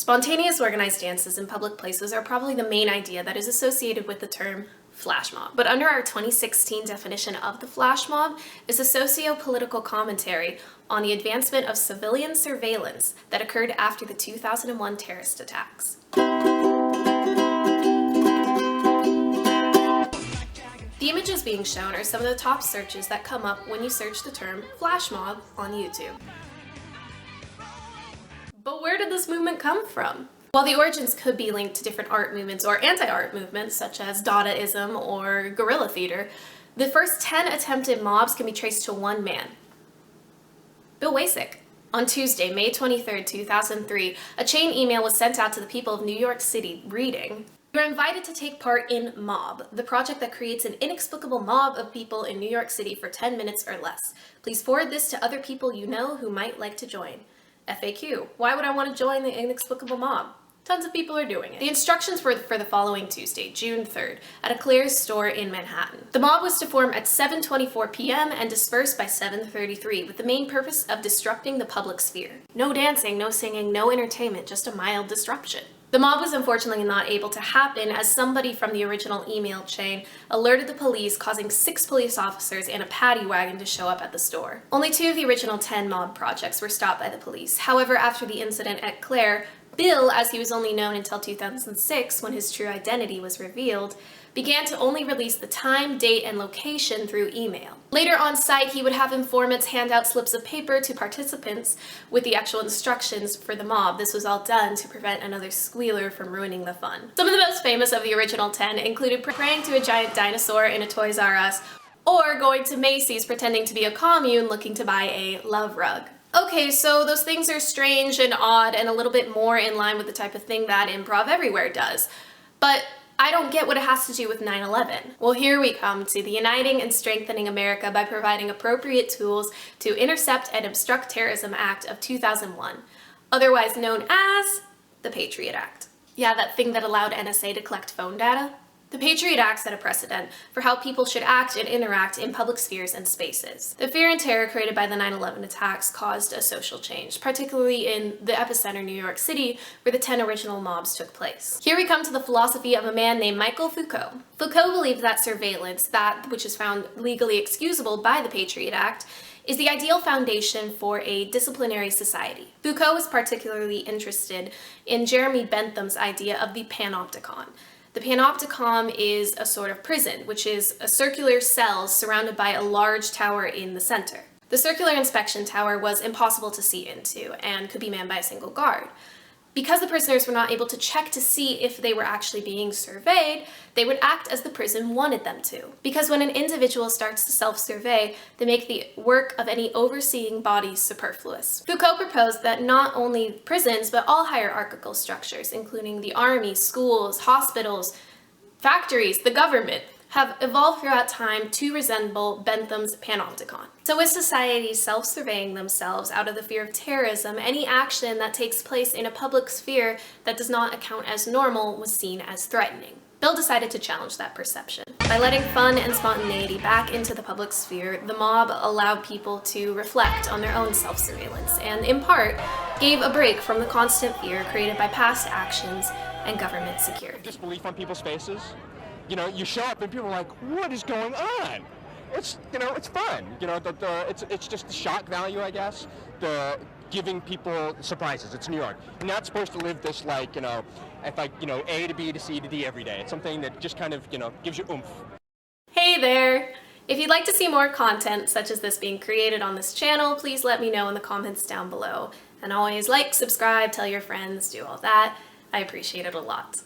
Spontaneous organized dances in public places are probably the main idea that is associated with the term flash mob. But under our 2016 definition of the flash mob is a socio-political commentary on the advancement of civilian surveillance that occurred after the 2001 terrorist attacks. The images being shown are some of the top searches that come up when you search the term flash mob on YouTube. But where did this movement come from? While the origins could be linked to different art movements or anti-art movements such as Dadaism or guerrilla theater, the first 10 attempted mobs can be traced to one man, Bill Wasik. On Tuesday, May 23, 2003, a chain email was sent out to the people of New York City reading, "You are invited to take part in Mob, the project that creates an inexplicable mob of people in New York City for 10 minutes or less. Please forward this to other people you know who might like to join. FAQ, why would I want to join the inexplicable mob? Tons of people are doing it." The instructions were for the following Tuesday, June 3rd, at a Claire's store in Manhattan. The mob was to form at 7:24 p.m. and disperse by 7:33 with the main purpose of disrupting the public sphere. No dancing, no singing, no entertainment, just a mild disruption. The mob was unfortunately not able to happen as somebody from the original email chain alerted the police, causing 6 police officers and a paddy wagon to show up at the store. Only 2 of the original 10 mob projects were stopped by the police. However, after the incident at Claire, Bill, as he was only known until 2006 when his true identity was revealed, began to only release the time, date, and location through email. Later on site, he would have informants hand out slips of paper to participants with the actual instructions for the mob. This was all done to prevent another squealer from ruining the fun. Some of the most famous of the original 10 included praying to a giant dinosaur in a Toys R Us, or going to Macy's pretending to be a commune looking to buy a love rug. Okay, so those things are strange and odd and a little bit more in line with the type of thing that Improv Everywhere does. But I don't get what it has to do with 9/11. Well, here we come to the uniting and strengthening America by providing appropriate tools to intercept and obstruct terrorism act of 2001, otherwise known as the Patriot Act. Yeah, that thing that allowed NSA to collect phone data? The Patriot Act set a precedent for how people should act and interact in public spheres and spaces. The fear and terror created by the 9/11 attacks caused a social change, particularly in the epicenter New York City, where the 10 original mobs took place. Here we come to the philosophy of a man named Michael Foucault. Foucault believed that surveillance, that which is found legally excusable by the Patriot Act, is the ideal foundation for a disciplinary society. Foucault was particularly interested in Jeremy Bentham's idea of the panopticon. The panopticon is a sort of prison, which is a circular cell surrounded by a large tower in the center. The circular inspection tower was impossible to see into and could be manned by a single guard. Because the prisoners were not able to check to see if they were actually being surveyed, they would act as the prison wanted them to. Because when an individual starts to self-survey, they make the work of any overseeing body superfluous. Foucault proposed that not only prisons, but all hierarchical structures, including the army, schools, hospitals, factories, the government, have evolved throughout time to resemble Bentham's panopticon. So with society self-surveying themselves out of the fear of terrorism, any action that takes place in a public sphere that does not account as normal was seen as threatening. Bill decided to challenge that perception. By letting fun and spontaneity back into the public sphere, the mob allowed people to reflect on their own self-surveillance and, in part, gave a break from the constant fear created by past actions and government security. Disbelief on people's faces. You know, you show up and people are like, what is going on? It's, it's fun. It's just the shock value, I guess. The giving people surprises. It's New York. You're not supposed to live this like, if A to B to C to D every day. It's something that just kind of, gives you oomph. Hey there! If you'd like to see more content such as this being created on this channel, please let me know in the comments down below. And always like, subscribe, tell your friends, do all that. I appreciate it a lot.